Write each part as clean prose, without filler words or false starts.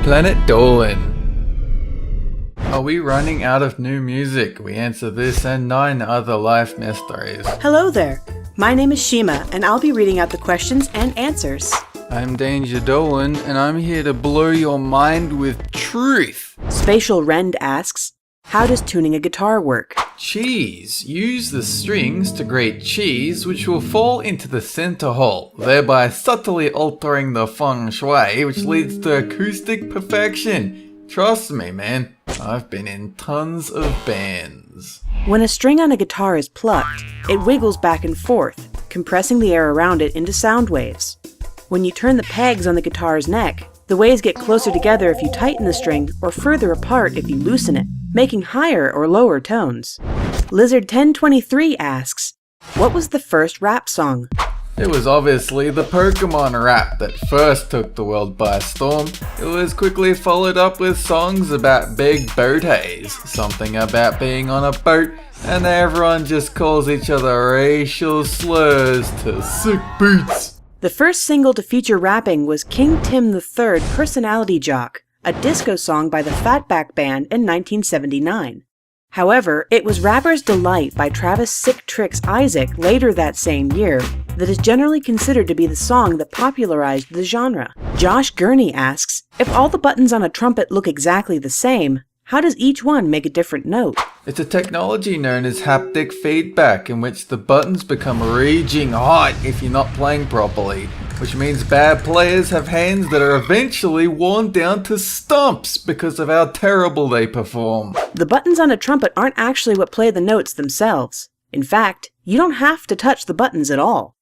Planet Dolan. Are we running out of new music? We answer this and 9 other life mysteries. Hello there. My name is Shima, and I'll be reading out the questions and answers. I'm Danger Dolan, and I'm here to blow your mind with truth. Spatial Rend asks, how does tuning a guitar work? Cheese. Use the strings to grate cheese, which will fall into the center hole, thereby subtly altering the feng shui, which leads to acoustic perfection. Trust me, man. I've been in tons of bands. When a string on a guitar is plucked, it wiggles back and forth, compressing the air around it into sound waves. When you turn the pegs on the guitar's neck, the waves get closer together if you tighten the string or further apart if you loosen it, making higher or lower tones. Lizard 1023 asks, what was the first rap song? It was obviously the Pokemon rap that first took the world by storm. It was quickly followed up with songs about big boaties, something about being on a boat, and everyone just calls each other racial slurs to sick beats. The first single to feature rapping was King Tim III Personality Jock, a disco song by the Fatback Band in 1979. However, it was Rapper's Delight by Travis Sick Tricks Isaac later that same year that is generally considered to be the song that popularized the genre. Josh Gurney asks, if all the buttons on a trumpet look exactly the same, how does each one make a different note? It's a technology known as haptic feedback, in which the buttons become raging hot if you're not playing properly, which means bad players have hands that are eventually worn down to stumps because of how terrible they perform. The buttons on a trumpet aren't actually what play the notes themselves. In fact, you don't have to touch the buttons at all.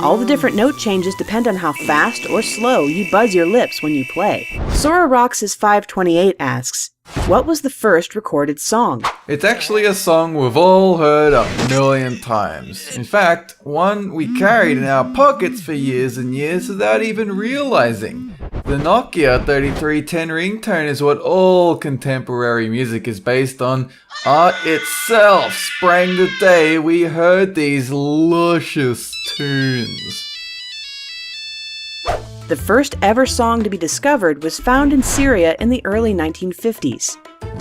All the different note changes depend on how fast or slow you buzz your lips when you play. Sora Rox's 528 asks, what was the first recorded song? It's actually a song we've all heard 1,000,000 times. In fact, one we carried in our pockets for years and years without even realizing. The Nokia 3310 ringtone is what all contemporary music is based on. Art itself sprang the day we heard these luscious tunes. The first ever song to be discovered was found in Syria in the early 1950s.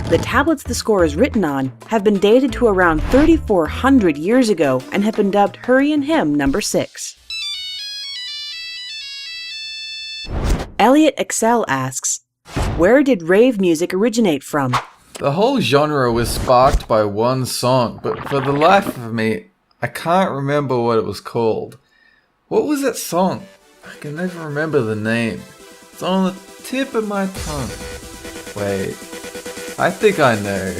The tablets the score is written on have been dated to around 3,400 years ago and have been dubbed Hurricane Hymn No. 6. Elliot Excel asks, where did rave music originate from? The whole genre was sparked by one song, but for the life of me, I can't remember what it was called. What was that song? I can never remember the name. It's on the tip of my tongue. Wait, I think I know.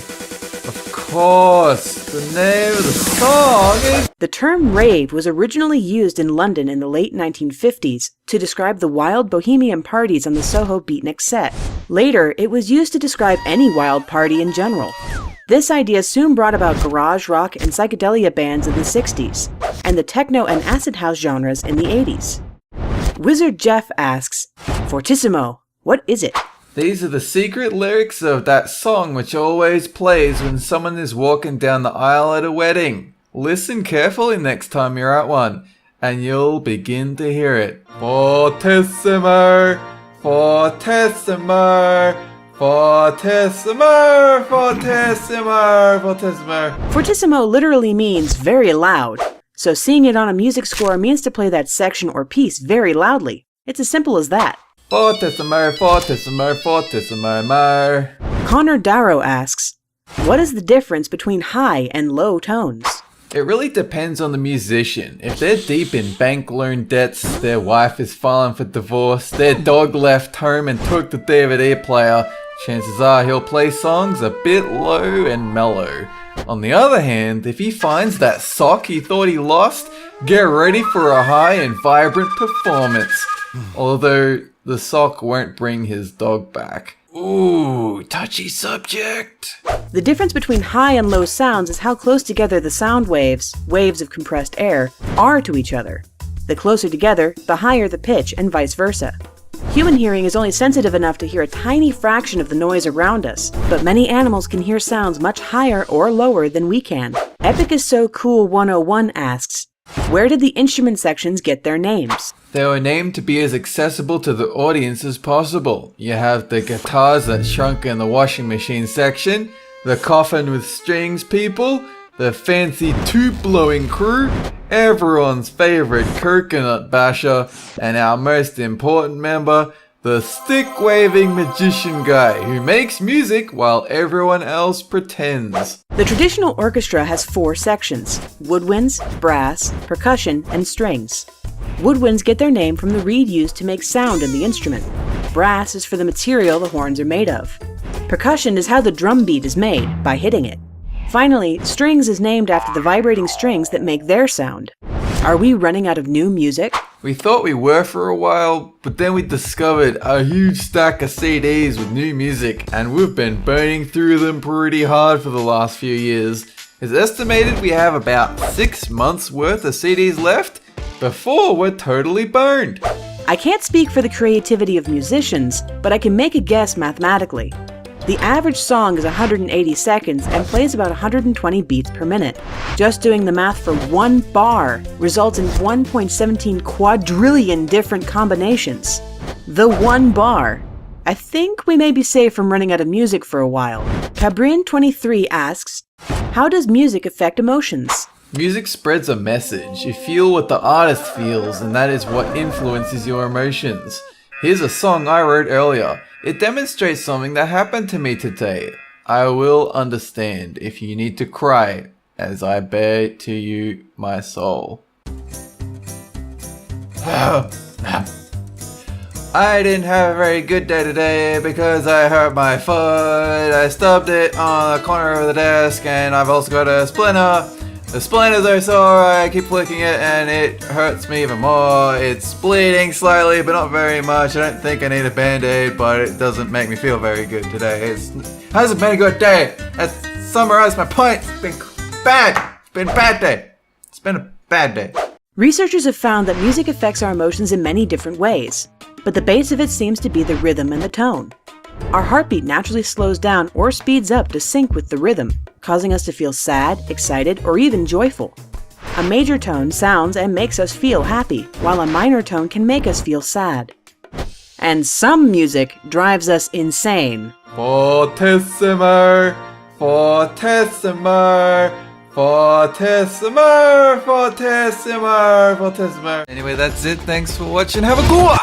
Of course, the name of the song is... The term rave was originally used in London in the late 1950s to describe the wild bohemian parties on the Soho Beatnik set. Later, it was used to describe any wild party in general. This idea soon brought about garage rock and psychedelia bands in the 60s, and the techno and acid house genres in the 80s. Wizard Jeff asks, Fortissimo, what is it? These are the secret lyrics of that song which always plays when someone is walking down the aisle at a wedding. Listen carefully next time you're at one, and you'll begin to hear it. Fortissimo, Fortissimo, Fortissimo, Fortissimo, Fortissimo. Fortissimo literally means very loud, so seeing it on a music score means to play that section or piece very loudly. It's as simple as that. Fortissimo, Fortissimo, Fortissimo, mo. Connor Darrow asks, what is the difference between high and low tones? It really depends on the musician. If they're deep in bank loan debts, their wife is filing for divorce, their dog left home and took the DVD player, chances are he'll play songs a bit low and mellow. On the other hand, if he finds that sock he thought he lost, get ready for a high and vibrant performance. Although the sock won't bring his dog back. Ooh, touchy subject. The difference between high and low sounds is how close together the sound waves, waves of compressed air, are to each other. The closer together, the higher the pitch, and vice versa. Human hearing is only sensitive enough to hear a tiny fraction of the noise around us, but many animals can hear sounds much higher or lower than we can. Epic is So Cool 101 asks, Where did the instrument sections get their names? They were named to be as accessible to the audience as possible. You have the guitars that shrunk in the washing machine section, the coffin with strings people, the fancy tube-blowing crew, everyone's favorite coconut basher, and our most important member, the stick-waving magician guy who makes music while everyone else pretends. The traditional orchestra has 4 sections: woodwinds, brass, percussion, and strings. Woodwinds get their name from the reed used to make sound in the instrument. Brass is for the material the horns are made of. Percussion is how the drum beat is made, by hitting it. Finally, strings is named after the vibrating strings that make their sound. Are we running out of new music? We thought we were for a while, but then we discovered a huge stack of CDs with new music, and we've been burning through them pretty hard for the last few years. It's estimated we have about 6 months worth of CDs left before we're totally burned. I can't speak for the creativity of musicians, but I can make a guess mathematically. The average song is 180 seconds and plays about 120 beats per minute. Just doing the math for 1 bar results in 1.17 quadrillion different combinations. The 1 bar. I think we may be safe from running out of music for a while. Cabrin23 asks, how does music affect emotions? Music spreads a message. You feel what the artist feels, and that is what influences your emotions. Here's a song I wrote earlier. It demonstrates something that happened to me today. I will understand if you need to cry, as I bear to you my soul. I didn't have a very good day today because I hurt my foot. I stubbed it on the corner of the desk, and I've also got a splinter. The splinters are sore, I keep flicking it and it hurts me even more. It's bleeding slightly, but not very much. I don't think I need a band-aid, but it doesn't make me feel very good today. It hasn't been a good day. That summarized my point. It's been bad. It's been a bad day. It's been a bad day. Researchers have found that music affects our emotions in many different ways, but the base of it seems to be the rhythm and the tone. Our heartbeat naturally slows down or speeds up to sync with the rhythm, causing us to feel sad, excited, or even joyful. A major tone sounds and makes us feel happy, while a minor tone can make us feel sad. And some music drives us insane. Fortissimo, Fortissimo, Fortissimo, Fortissimo, Fortissimo. Anyway, that's it. Thanks for watching. Have a good one.